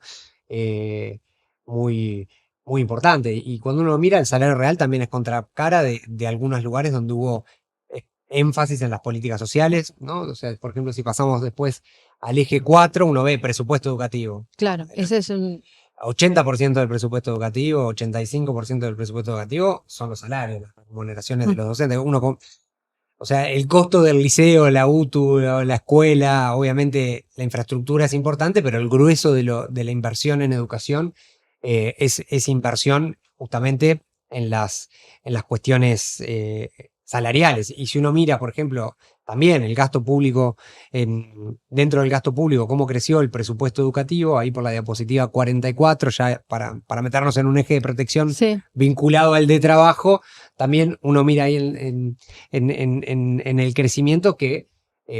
muy, muy importantes. Y cuando uno mira, el salario real también es contracara de algunos lugares donde hubo énfasis en las políticas sociales, ¿no? O sea, por ejemplo, si pasamos después al eje 4, uno ve presupuesto educativo. Claro, ese es un... 80% del presupuesto educativo, 85% del presupuesto educativo son los salarios, las remuneraciones de los docentes. O sea, el costo del liceo, la UTU, la escuela, obviamente la infraestructura es importante, pero el grueso de la inversión en educación es inversión justamente en las cuestiones salariales. Y si uno mira, por ejemplo, también el gasto público, dentro del gasto público, cómo creció el presupuesto educativo, ahí por la diapositiva 44, ya para meternos en un eje de protección vinculado al de trabajo, también uno mira ahí en el crecimiento que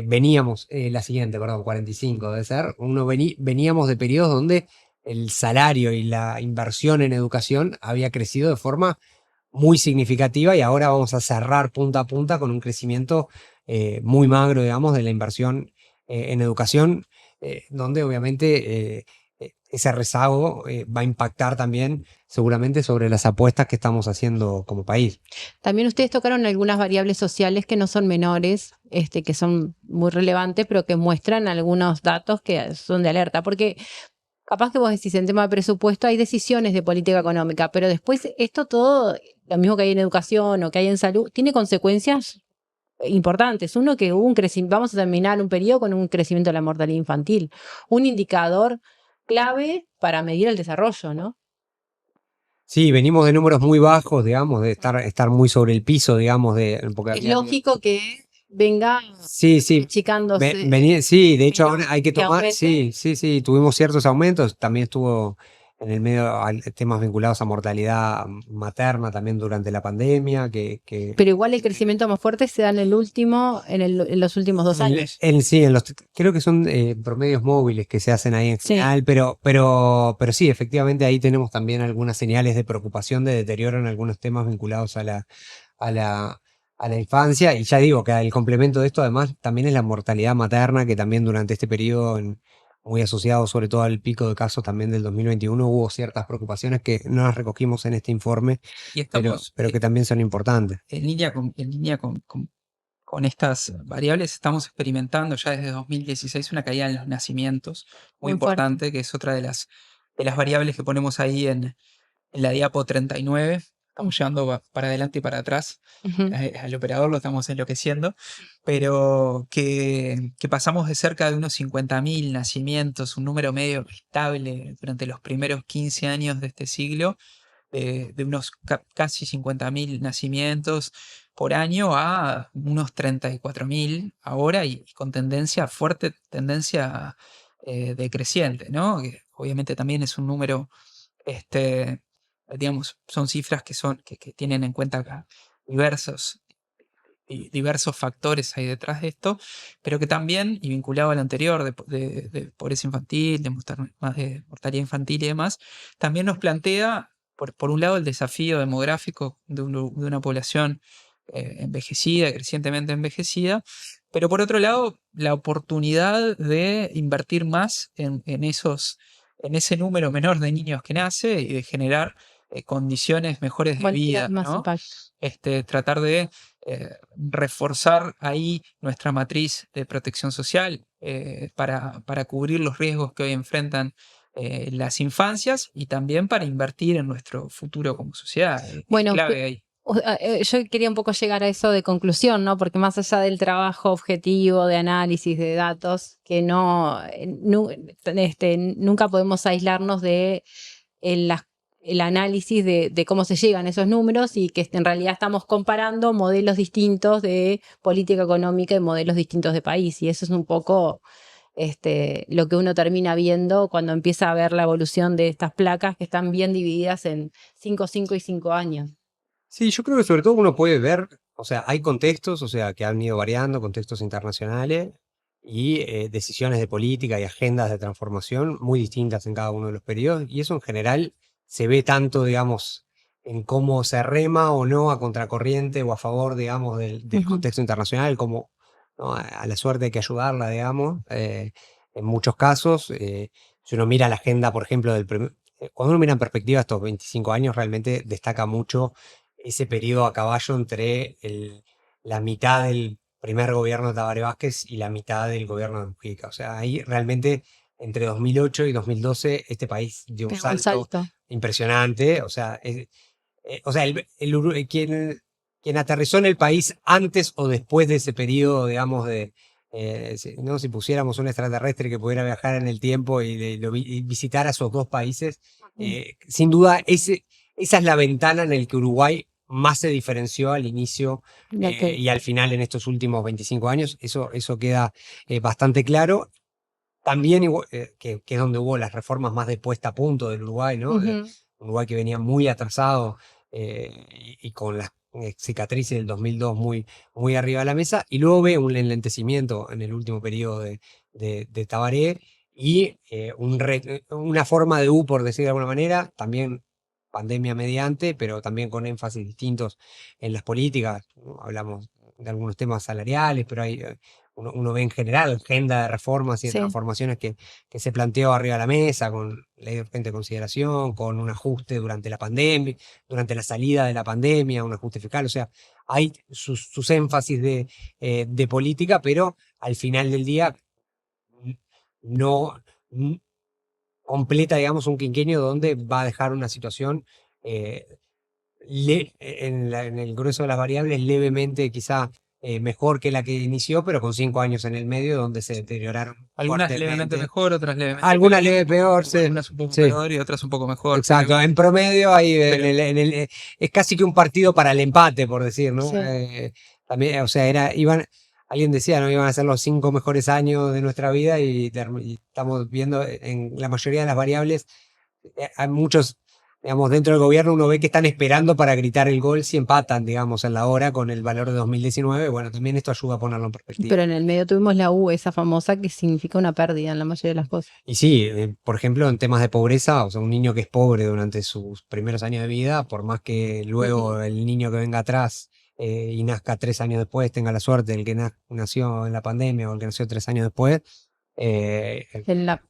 veníamos, la siguiente, perdón, 45 debe ser, veníamos de periodos donde el salario y la inversión en educación había crecido de forma muy significativa y ahora vamos a cerrar punta a punta con un crecimiento muy magro, digamos, de la inversión en educación, donde obviamente ese rezago va a impactar también seguramente sobre las apuestas que estamos haciendo como país. También ustedes tocaron algunas variables sociales que no son menores, que son muy relevantes, pero que muestran algunos datos que son de alerta, porque capaz que vos decís en tema de presupuesto hay decisiones de política económica, pero después esto todo, lo mismo que hay en educación o que hay en salud, tiene consecuencias importantes. Uno, que hubo un crecimiento, vamos a terminar un periodo con un crecimiento de la mortalidad infantil, un indicador clave para medir el desarrollo, ¿no? Sí, venimos de números muy bajos, digamos, de estar muy sobre el piso, digamos, es lógico que venga achicándose. Sí, de hecho ahora hay que tomar, sí, tuvimos ciertos aumentos, también estuvo en el medio temas vinculados a mortalidad materna también durante la pandemia, Pero igual el crecimiento más fuerte se da en en los últimos 2 años. Creo que son promedios móviles que se hacen ahí en general, pero sí, efectivamente ahí tenemos también algunas señales de preocupación de deterioro en algunos temas vinculados a la infancia, y ya digo que el complemento de esto además también es la mortalidad materna, que también durante este periodo, muy asociado sobre todo al pico de casos también del 2021, hubo ciertas preocupaciones que no las recogimos en este informe, y estamos, pero que también son importantes. En línea con estas variables estamos experimentando ya desde 2016 una caída en los nacimientos muy importante, que es otra de las variables que ponemos ahí en la diapo 39. Estamos llevando para adelante y para atrás. Al operador lo estamos enloqueciendo, pero que pasamos de cerca de unos 50.000 nacimientos, un número medio estable durante los primeros 15 años de este siglo, de unos casi 50.000 nacimientos por año a unos 34.000 ahora, y con fuerte tendencia decreciente, ¿no? Que obviamente también es un número, digamos, son cifras que tienen en cuenta diversos factores ahí detrás de esto, pero que también, y vinculado al anterior de pobreza infantil, de mortalidad infantil y demás, también nos plantea, por un lado, el desafío demográfico de una población envejecida, crecientemente envejecida, pero por otro lado, la oportunidad de invertir más en ese número menor de niños que nace y de generar condiciones mejores de vida, ¿no? Tratar de reforzar ahí nuestra matriz de protección social para cubrir los riesgos que hoy enfrentan las infancias, y también para invertir en nuestro futuro como sociedad. Bueno, es clave ahí. Yo quería un poco llegar a eso de conclusión, ¿no? Porque más allá del trabajo objetivo de análisis de datos, que nunca podemos aislarnos de el análisis de cómo se llegan esos números, y que en realidad estamos comparando modelos distintos de política económica y modelos distintos de país, y eso es un poco lo que uno termina viendo cuando empieza a ver la evolución de estas placas que están bien divididas en 5, 5 y 5 años. Sí, yo creo que sobre todo uno puede ver, o sea, hay contextos, o sea, que han ido variando, contextos internacionales y decisiones de política y agendas de transformación muy distintas en cada uno de los periodos, y eso en general se ve tanto, digamos, en cómo se rema o no a contracorriente o a favor, digamos, del contexto internacional, como, ¿no? A la suerte hay que ayudarla, digamos, en muchos casos. Si uno mira la agenda, por ejemplo, cuando uno mira en perspectiva estos 25 años, realmente destaca mucho ese periodo a caballo entre la mitad del primer gobierno de Tabaré Vázquez y la mitad del gobierno de Mujica. O sea, ahí realmente entre 2008 y 2012 este país dio un Pegó un salto salto. impresionante. O sea, quien aterrizó en el país antes o después de ese periodo, digamos, ¿no? Si pusiéramos un extraterrestre que pudiera viajar en el tiempo y visitar a esos dos países, sin duda esa es la ventana en la que Uruguay más se diferenció al inicio y al final en estos últimos 25 años. Eso queda bastante claro. También, que es donde hubo las reformas más de puesta a punto del Uruguay, ¿no? Uruguay que venía muy atrasado y con las cicatrices del 2002 muy arriba de la mesa, y luego ve un enlentecimiento en el último periodo de Tabaré y una forma de por decir de alguna manera, también pandemia mediante, pero también con énfasis distintos en las políticas, ¿no? Hablamos de algunos temas salariales, pero hay... Uno ve en general agenda de reformas y de transformaciones que se planteó arriba de la mesa, con ley de urgente consideración, con un ajuste durante la pandemia, durante la salida de la pandemia, un ajuste fiscal. O sea, hay sus énfasis de política, pero al final del día no completa, digamos, un quinquenio donde va a dejar una situación en el grueso de las variables levemente quizá mejor que la que inició, pero con 5 años en el medio donde se deterioraron. Algunas levemente mejor, otras levemente algunas peor. leve peor, sí. Algunas un poco Sí. peor y otras un poco mejor. Exacto, pero- en promedio hay pero- es casi que un partido para el empate, por decir, ¿no? Sí. También, o sea, alguien decía, ¿no? Iban a ser los 5 mejores años de nuestra vida y estamos viendo en la mayoría de las variables, hay muchos, digamos, dentro del gobierno uno ve que están esperando para gritar el gol si empatan, digamos, en la hora con el valor de 2019. Bueno, también esto ayuda a ponerlo en perspectiva. Pero en el medio tuvimos la U, esa famosa, que significa una pérdida en la mayoría de las cosas. Y sí, por ejemplo, en temas de pobreza, o sea, un niño que es pobre durante sus primeros años de vida, por más que luego el niño que venga atrás y nazca 3 años después, tenga la suerte, el que nació en la pandemia o el que nació 3 años después,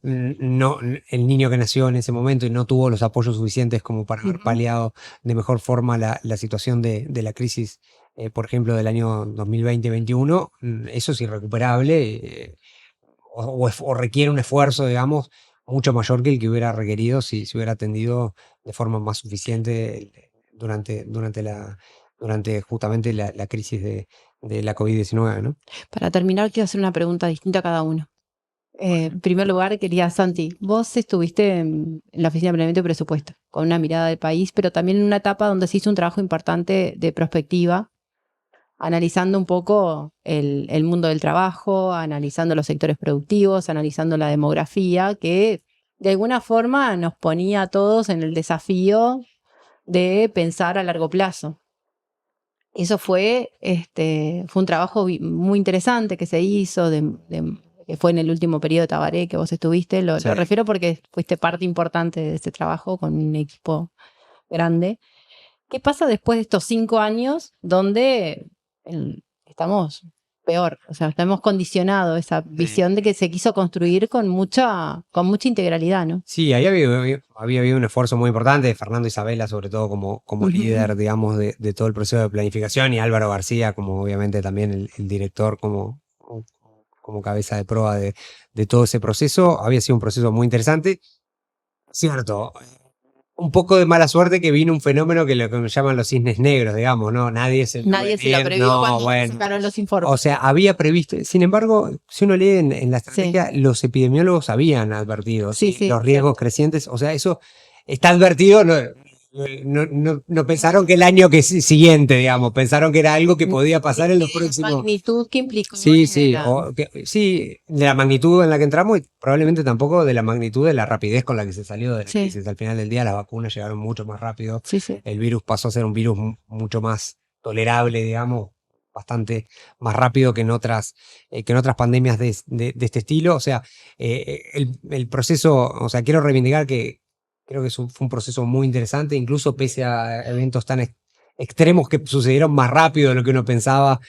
no, el niño que nació en ese momento y no tuvo los apoyos suficientes como para haber paliado de mejor forma la situación de la crisis, por ejemplo, del año 2020-21, eso es irrecuperable. O requiere un esfuerzo, digamos, mucho mayor que el que hubiera requerido si se hubiera atendido de forma más suficiente durante justamente la crisis de la COVID-19, ¿no? Para terminar, quiero hacer una pregunta distinta a cada uno. En primer lugar, quería, Santi, vos estuviste en la Oficina de Planeamiento y Presupuesto, con una mirada del país, pero también en una etapa donde se hizo un trabajo importante de prospectiva, analizando un poco el mundo del trabajo, analizando los sectores productivos, analizando la demografía, que de alguna forma nos ponía a todos en el desafío de pensar a largo plazo. Eso fue un trabajo muy interesante que se hizo, que fue en el último periodo de Tabaré que vos estuviste. Lo refiero porque fuiste parte importante de ese trabajo con un equipo grande. ¿Qué pasa después de estos 5 años donde estamos peor? O sea, estamos condicionados esa visión de que se quiso construir con mucha integralidad, ¿no? Sí, ahí había habido un esfuerzo muy importante de Fernando Isabela, sobre todo como líder, digamos, de todo el proceso de planificación, y Álvaro García, como obviamente también el director, como cabeza de proa de todo ese proceso. Había sido un proceso muy interesante. Cierto, un poco de mala suerte que vino un fenómeno que lo que llaman los cisnes negros, digamos, ¿no? Nadie se lo previó cuando sacaron los informes. O sea, había previsto. Sin embargo, si uno lee en la estrategia, los epidemiólogos habían advertido los riesgos crecientes. O sea, eso está advertido. No pensaron que el año siguiente, digamos, pensaron que era algo que podía pasar en los próximos. La magnitud que implicó. Sí, de la magnitud en la que entramos y probablemente tampoco de la magnitud de la rapidez con la que se salió de la crisis. Al final del día las vacunas llegaron mucho más rápido. El virus pasó a ser un virus mucho más tolerable, digamos, bastante más rápido que en otras pandemias de este estilo. O sea, el proceso, o sea, quiero reivindicar que creo que fue un proceso muy interesante, incluso pese a eventos tan extremos que sucedieron más rápido de lo que uno pensaba,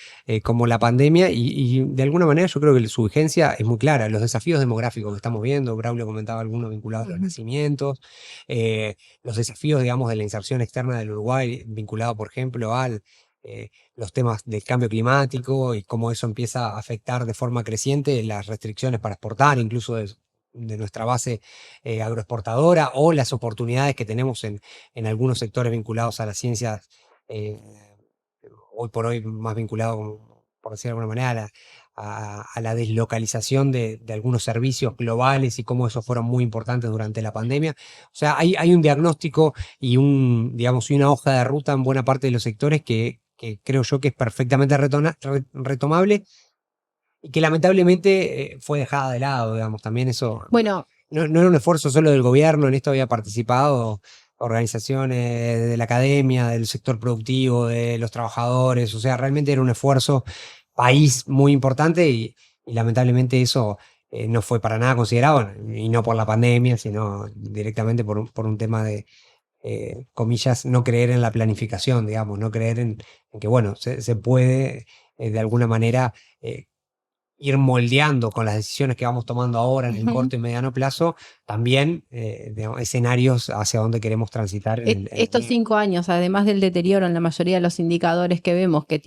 como la pandemia, y de alguna manera yo creo que su vigencia es muy clara. Los desafíos demográficos que estamos viendo, Braulio comentaba algunos vinculados a los nacimientos, los desafíos, digamos, de la inserción externa del Uruguay, vinculado, por ejemplo, a los temas del cambio climático y cómo eso empieza a afectar de forma creciente las restricciones para exportar, incluso nuestra base agroexportadora o las oportunidades que tenemos en algunos sectores vinculados a las ciencias, hoy por hoy más vinculados, por decir de alguna manera, a la deslocalización de algunos servicios globales y cómo esos fueron muy importantes durante la pandemia. O sea, hay un diagnóstico y digamos, y una hoja de ruta en buena parte de los sectores que creo yo que es perfectamente retomable y que lamentablemente fue dejada de lado, digamos. También eso Bueno, no era un esfuerzo solo del gobierno, en esto había participado organizaciones de la academia, del sector productivo, de los trabajadores, o sea, realmente era un esfuerzo país muy importante y lamentablemente eso no fue para nada considerado, y no por la pandemia, sino directamente por un tema de, comillas, no creer en la planificación, digamos, no creer en que, bueno, se puede de alguna manera ir moldeando con las decisiones que vamos tomando ahora en el corto y mediano plazo, también digamos, escenarios hacia donde queremos transitar. Estos 5 años, además del deterioro en la mayoría de los indicadores que vemos, que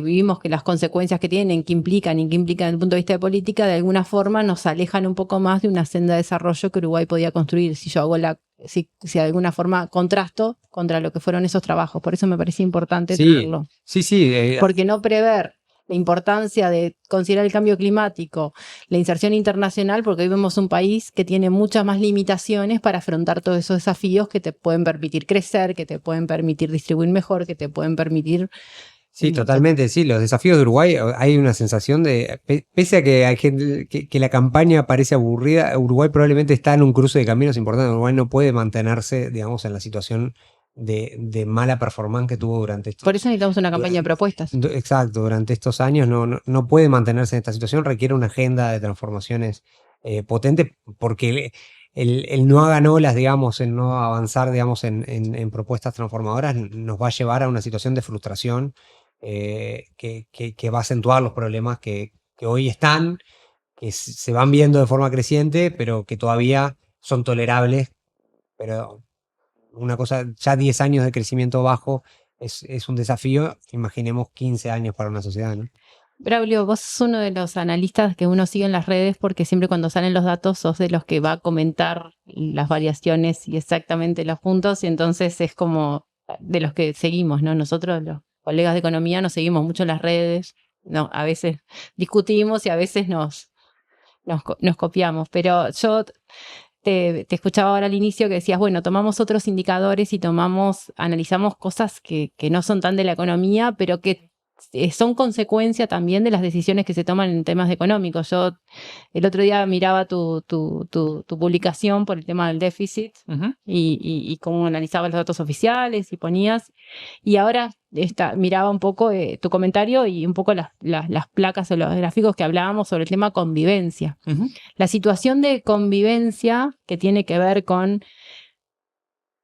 vivimos, que las consecuencias que tienen, que implican y que implican desde el punto de vista de política, de alguna forma nos alejan un poco más de una senda de desarrollo que Uruguay podía construir. Si yo hago si de alguna forma contrasto contra lo que fueron esos trabajos. Por eso me parecía importante traerlo. Sí. Porque no prever la importancia de considerar el cambio climático, la inserción internacional, porque hoy vemos un país que tiene muchas más limitaciones para afrontar todos esos desafíos que te pueden permitir crecer, que te pueden permitir distribuir mejor, que te pueden permitir... Sí, totalmente, sí, los desafíos de Uruguay, hay una sensación de, pese a que hay gente, que la campaña parece aburrida, Uruguay probablemente está en un cruce de caminos importantes. Uruguay no puede mantenerse, digamos, en la situación de mala performance que tuvo durante estos... Por eso necesitamos una campaña de propuestas. Exacto, durante estos años no puede mantenerse en esta situación, requiere una agenda de transformaciones potente, porque el no hagan olas, digamos, el no avanzar, digamos, en propuestas transformadoras nos va a llevar a una situación de frustración que va a acentuar los problemas que hoy están, que se van viendo de forma creciente, pero que todavía son tolerables, pero... Una cosa, ya 10 años de crecimiento bajo es un desafío, imaginemos 15 años para una sociedad, ¿no? Braulio, vos sos uno de los analistas que uno sigue en las redes porque siempre cuando salen los datos sos de los que va a comentar las variaciones y exactamente los puntos, y entonces es como de los que seguimos, ¿no? Nosotros, los colegas de economía, nos seguimos mucho en las redes, no, a veces discutimos y a veces nos copiamos, pero yo... Te escuchaba ahora al inicio que decías, bueno, tomamos otros indicadores y analizamos cosas que no son tan de la economía, pero que son consecuencia también de las decisiones que se toman en temas económicos. Yo el otro día miraba tu publicación por el tema del déficit y cómo analizabas los datos oficiales y ponías, y ahora miraba un poco tu comentario y un poco las placas o los gráficos que hablábamos sobre el tema convivencia. La situación de convivencia que tiene que ver con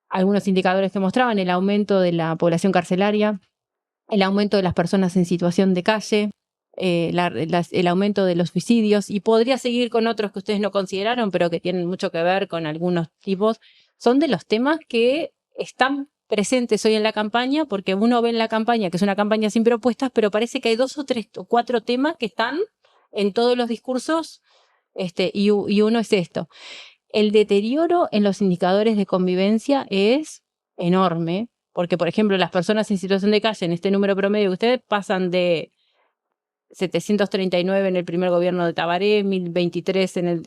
algunos indicadores que mostraban el aumento de la población carcelaria, el aumento de las personas en situación de calle, el aumento de los suicidios, y podría seguir con otros que ustedes no consideraron, pero que tienen mucho que ver con algunos tipos, son de los temas que están presentes hoy en la campaña, porque uno ve en la campaña que es una campaña sin propuestas, pero parece que hay 2 o 3 o 4 temas que están en todos los discursos, y uno es esto. El deterioro en los indicadores de convivencia es enorme, porque, por ejemplo, las personas en situación de calle, en este número promedio que ustedes pasan de 739 en el primer gobierno de Tabaré, 1023 en el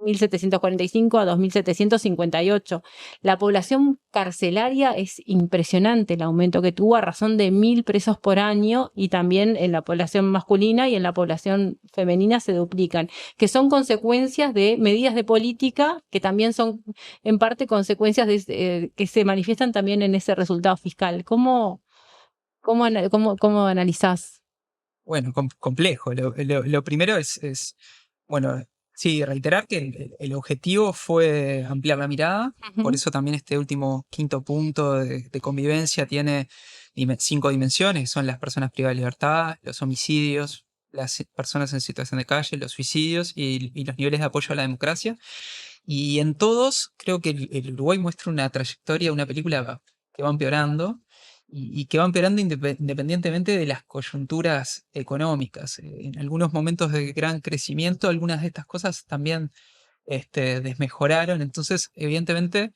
1745 a 2758. La población carcelaria es impresionante el aumento que tuvo, a razón de 1000 presos por año, y también en la población masculina y en la población femenina se duplican, que son consecuencias de medidas de política que también son en parte consecuencias que se manifiestan también en ese resultado fiscal. ¿Cómo analizás? Bueno, complejo. Lo primero es, bueno, sí, reiterar que el objetivo fue ampliar la mirada, por eso también este último 5.º punto de convivencia tiene 5 dimensiones, son las personas privadas de libertad, los homicidios, las personas en situación de calle, los suicidios y los niveles de apoyo a la democracia. Y en todos creo que el Uruguay muestra una trayectoria, una película que va empeorando, y que va empeorando independientemente de las coyunturas económicas. En algunos momentos de gran crecimiento, algunas de estas cosas también desmejoraron. Entonces, evidentemente,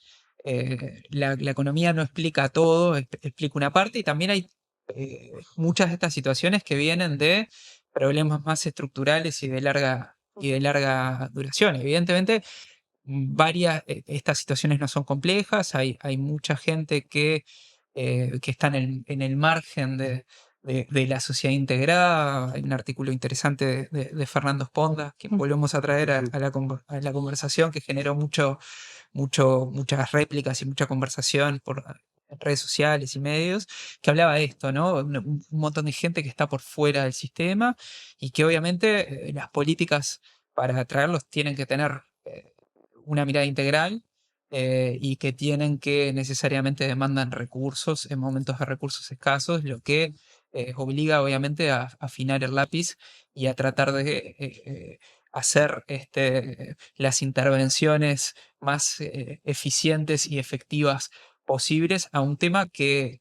la economía no explica todo, explica una parte, y también hay muchas de estas situaciones que vienen de problemas más estructurales y de larga duración. Evidentemente, estas situaciones no son complejas, hay mucha gente que está en el margen de la sociedad integrada. Hay un artículo interesante de Fernando Sponda, que volvemos a traer a la conversación, que generó muchas réplicas y mucha conversación en redes sociales y medios, que hablaba de esto, ¿no? Un montón de gente que está por fuera del sistema y que obviamente las políticas para atraerlos tienen que tener una mirada integral, y que tienen que necesariamente demandan recursos en momentos de recursos escasos, lo que obliga obviamente a afinar el lápiz y a tratar de hacer las intervenciones más eficientes y efectivas posibles a un tema que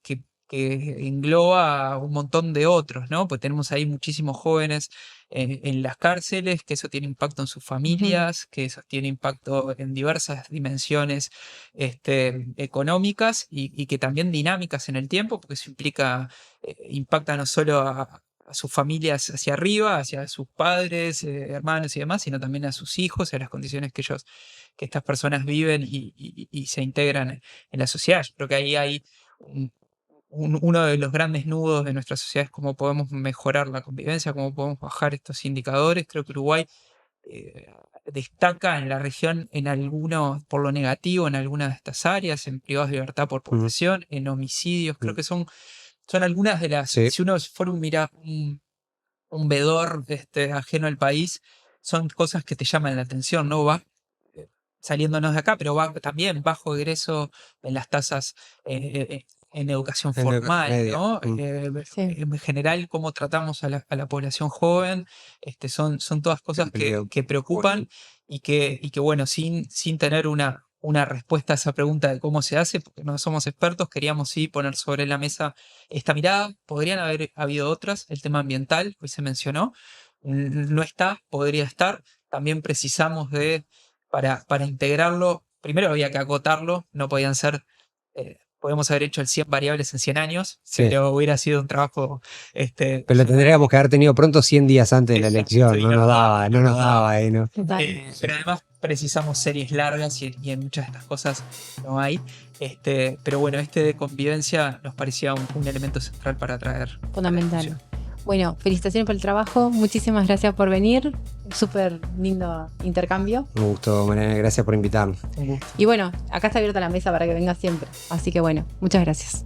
engloba un montón de otros, ¿no? Pues tenemos ahí muchísimos jóvenes en las cárceles, que eso tiene impacto en sus familias, que eso tiene impacto en diversas dimensiones económicas y que también dinámicas en el tiempo, porque eso impacta no solo a sus familias hacia arriba, hacia sus padres, hermanos y demás, sino también a sus hijos, a las condiciones que estas personas viven y se integran en la sociedad. Yo creo que ahí hay uno de los grandes nudos de nuestra sociedad, es cómo podemos mejorar la convivencia, cómo podemos bajar estos indicadores. Creo que Uruguay destaca en la región por lo negativo en algunas de estas áreas, en privados de libertad por población, en homicidios. Creo que son algunas de las... Sí. Si uno fuera un vedor ajeno al país, son cosas que te llaman la atención, ¿no? Va saliéndonos de acá, pero va también bajo egreso en las tasas en educación formal, ¿no? Sí. En general, cómo tratamos a la población joven, son todas cosas que preocupan y que bueno, sin tener una respuesta a esa pregunta de cómo se hace, porque no somos expertos, queríamos sí poner sobre la mesa esta mirada. Podrían haber habido otras, el tema ambiental, hoy se mencionó, no está, podría estar. También precisamos para integrarlo, primero había que acotarlo, no podían ser, podemos haber hecho el 100 variables en 100 años, Sí. pero hubiera sido un trabajo... Pero lo tendríamos que haber tenido pronto 100 días antes de la elección, sí, no nos daba, ¿no? Total. pero además precisamos series largas y en muchas de estas cosas no hay. Pero bueno, de convivencia nos parecía un elemento central para traer. Fundamental. Bueno, felicitaciones por el trabajo, muchísimas gracias por venir, súper lindo intercambio. Un gusto, Mariana, gracias por invitarnos. Un gusto. Y bueno, acá está abierta la mesa para que vengas siempre, así que bueno, muchas gracias.